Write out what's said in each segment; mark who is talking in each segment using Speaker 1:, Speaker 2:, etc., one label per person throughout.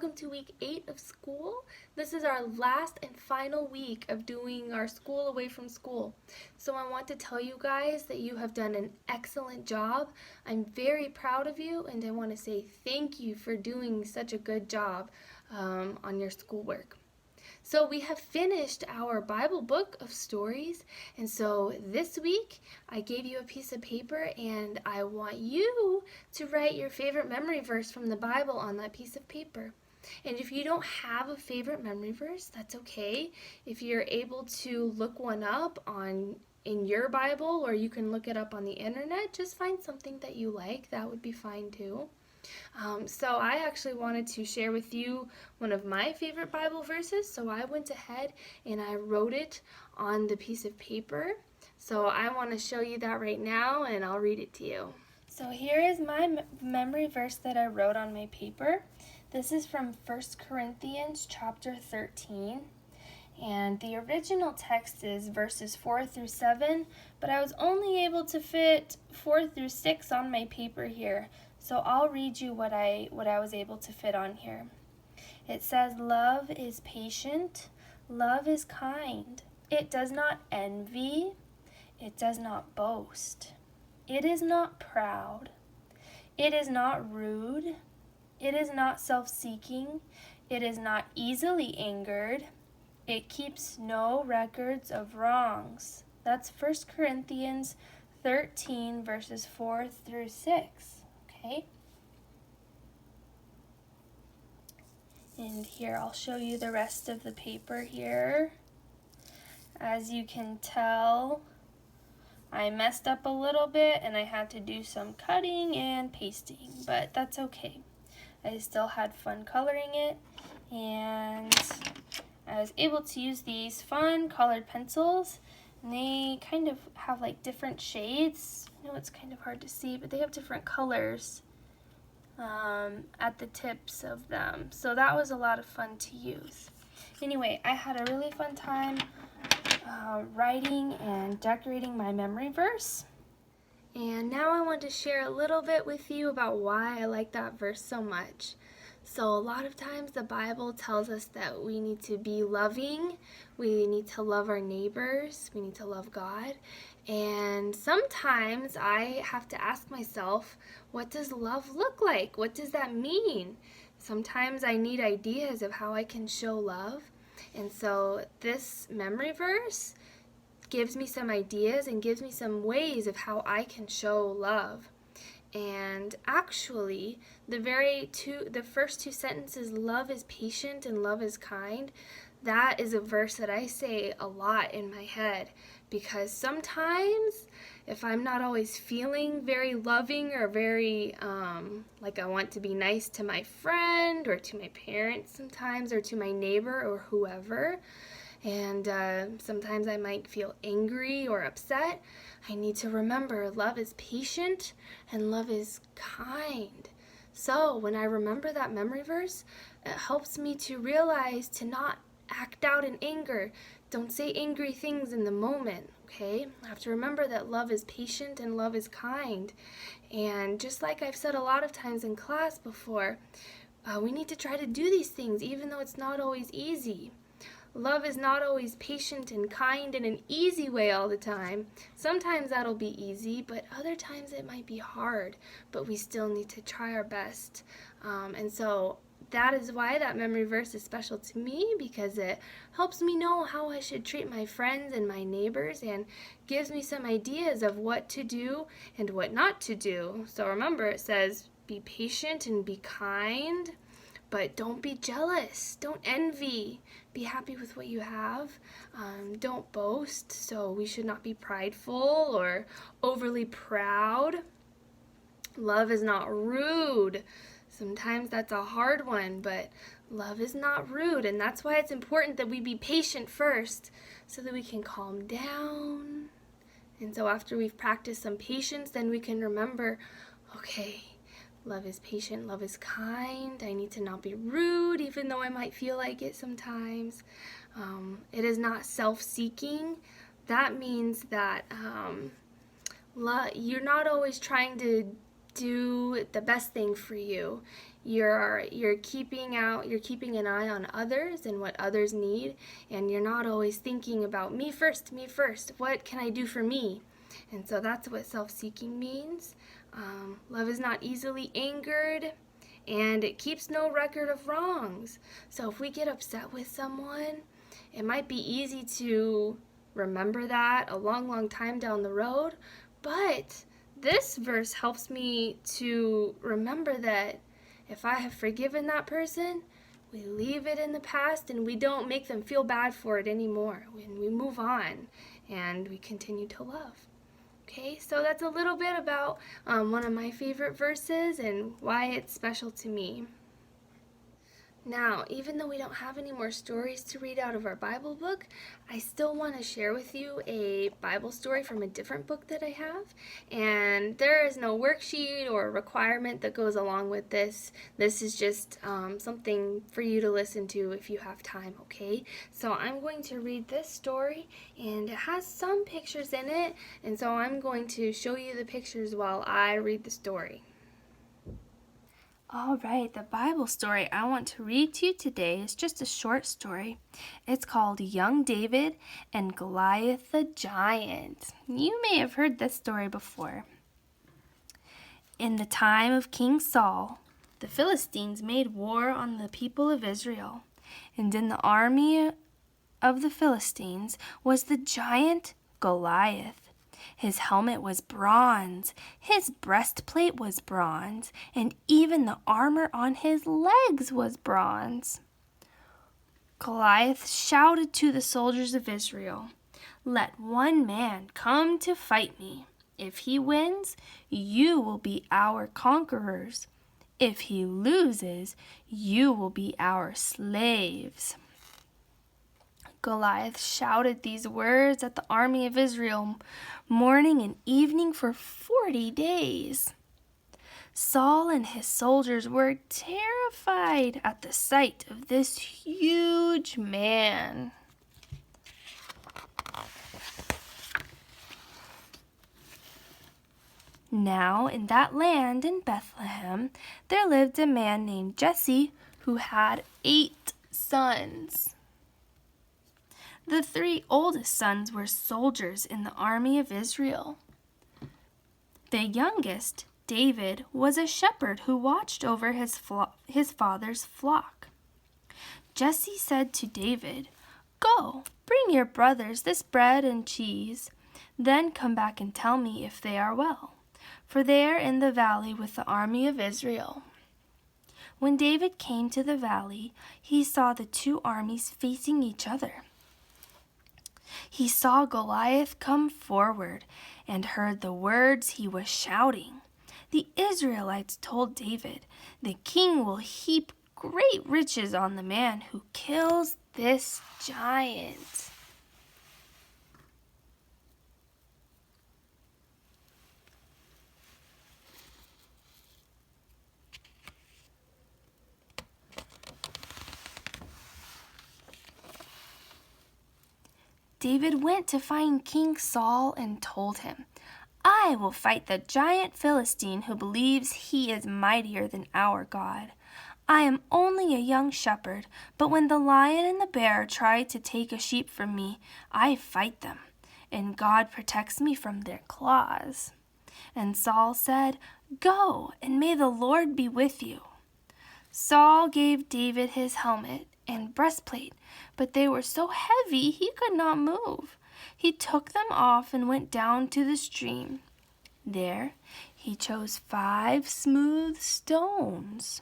Speaker 1: welcome to week 8 of school. This is our last and final week of doing our school away from school. So I want to tell you guys that you have done an excellent job. I'm very proud of you, and I want to say thank you for doing such a good job on your schoolwork. So we have finished our Bible book of stories, and so this week I gave you a piece of paper and I want you to write your favorite memory verse from the Bible on that piece of paper. And if you don't have a favorite memory verse, that's okay. If you're able to look one up in your Bible, or you can look it up on the internet, just find something that you like. That would be fine too. So I actually wanted to share with you one of my favorite Bible verses, so I went ahead and I wrote it on the piece of paper. So I want to show you that right now, and I'll read it to you. So here is my memory verse that I wrote on my paper. This is from 1 Corinthians chapter 13. And the original text is verses 4 through 7, but I was only able to fit 4 through 6 on my paper here. So I'll read you what I was able to fit on here. It says, "Love is patient, love is kind. It does not envy, it does not boast. It is not proud. It is not rude. It is not self-seeking. It is not easily angered. It keeps no records of wrongs." That's 1 Corinthians 13, verses 4 through 6. Okay? And here, I'll show you the rest of the paper here. As you can tell, I messed up a little bit and I had to do some cutting and pasting, but that's okay. I still had fun coloring it, and I was able to use these fun colored pencils, and they kind of have like different shades. I know it's kind of hard to see, but they have different colors at the tips of them. So that was a lot of fun to use. Anyway, I had a really fun time writing and decorating my memory verse. And now I want to share a little bit with you about why I like that verse so much. So a lot of times the Bible tells us that we need to be loving, we need to love our neighbors, we need to love God. And sometimes I have to ask myself, what does love look like? What does that mean? Sometimes I need ideas of how I can show love. And so this memory verse gives me some ideas and gives me some ways of how I can show love. And actually, the first two sentences, love is patient and love is kind, that is a verse that I say a lot in my head, because sometimes if I'm not always feeling very loving or very like I want to be nice to my friend or to my parents sometimes, or to my neighbor or whoever, and sometimes I might feel angry or upset, I need to remember love is patient and love is kind. So when I remember that memory verse, it helps me to realize to not act out in anger. Don't say angry things in the moment, okay? I have to remember that love is patient and love is kind. And just like I've said a lot of times in class before, we need to try to do these things even though it's not always easy. Love is not always patient and kind in an easy way all the time. Sometimes that'll be easy, but other times it might be hard, but we still need to try our best. And so that is why that memory verse is special to me, because it helps me know how I should treat my friends and my neighbors, and gives me some ideas of what to do and what not to do. So remember, it says, be patient and be kind, but don't be jealous. Don't envy. Be happy with what you have. Don't boast. So we should not be prideful or overly proud. Love is not rude. Sometimes that's a hard one, but love is not rude. And that's why it's important that we be patient first, so that we can calm down. And so after we've practiced some patience, then we can remember, okay, love is patient, love is kind. I need to not be rude, even though I might feel like it sometimes. It is not self-seeking. That means that you're not always trying to do the best thing for you. you're keeping an eye on others and what others need, and you're not always thinking about me first, what can I do for me? And so that's what self-seeking means. Love is not easily angered, and it keeps no record of wrongs. So if we get upset with someone, it might be easy to remember that a long, long time down the road, but this verse helps me to remember that if I have forgiven that person, we leave it in the past and we don't make them feel bad for it anymore. When we move on and we continue to love. Okay, so that's a little bit about one of my favorite verses and why it's special to me. Now, even though we don't have any more stories to read out of our Bible book, I still want to share with you a Bible story from a different book that I have. And there is no worksheet or requirement that goes along with this. This is just something for you to listen to if you have time, okay? So I'm going to read this story, and it has some pictures in it, and so I'm going to show you the pictures while I read the story. All right, the Bible story I want to read to you today is just a short story. It's called Young David and Goliath the Giant. You may have heard this story before. In the time of King Saul, the Philistines made war on the people of Israel, and in the army of the Philistines was the giant Goliath. His helmet was bronze, his breastplate was bronze, and even the armor on his legs was bronze. Goliath shouted to the soldiers of Israel, "Let one man come to fight me. If he wins, you will be our conquerors. If he loses, you will be our slaves." Goliath shouted these words at the army of Israel morning and evening for 40 days. Saul and his soldiers were terrified at the sight of this huge man. Now, in that land in Bethlehem, there lived a man named Jesse who had 8 sons. The 3 oldest sons were soldiers in the army of Israel. The youngest, David, was a shepherd who watched over his father's flock. Jesse said to David, "Go, bring your brothers this bread and cheese. Then come back and tell me if they are well, for they are in the valley with the army of Israel." When David came to the valley, he saw the 2 armies facing each other. He saw Goliath come forward and heard the words he was shouting. The Israelites told David, "The king will heap great riches on the man who kills this giant." David went to find King Saul and told him, "I will fight the giant Philistine who believes he is mightier than our God. I am only a young shepherd, but when the lion and the bear try to take a sheep from me, I fight them, and God protects me from their claws." And Saul said, "Go, and may the Lord be with you." Saul gave David his helmet and breastplate, but they were so heavy he could not move. He took them off and went down to the stream. There he chose 5 smooth stones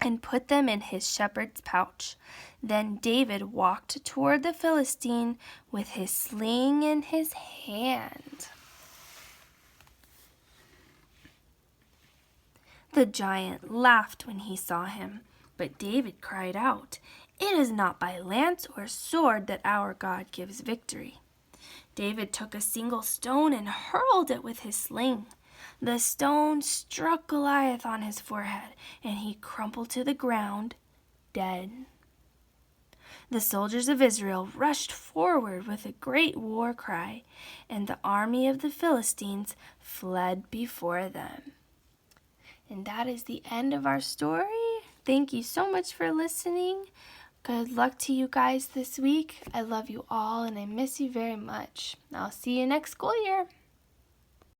Speaker 1: and put them in his shepherd's pouch. Then David walked toward the Philistine with his sling in his hand. The giant laughed when he saw him, but David cried out, "It is not by lance or sword that our God gives victory." David took a single stone and hurled it with his sling. The stone struck Goliath on his forehead, and he crumpled to the ground, dead. The soldiers of Israel rushed forward with a great war cry, and the army of the Philistines fled before them. And that is the end of our story. Thank you so much for listening. Good luck to you guys this week. I love you all and I miss you very much. I'll see you next school year.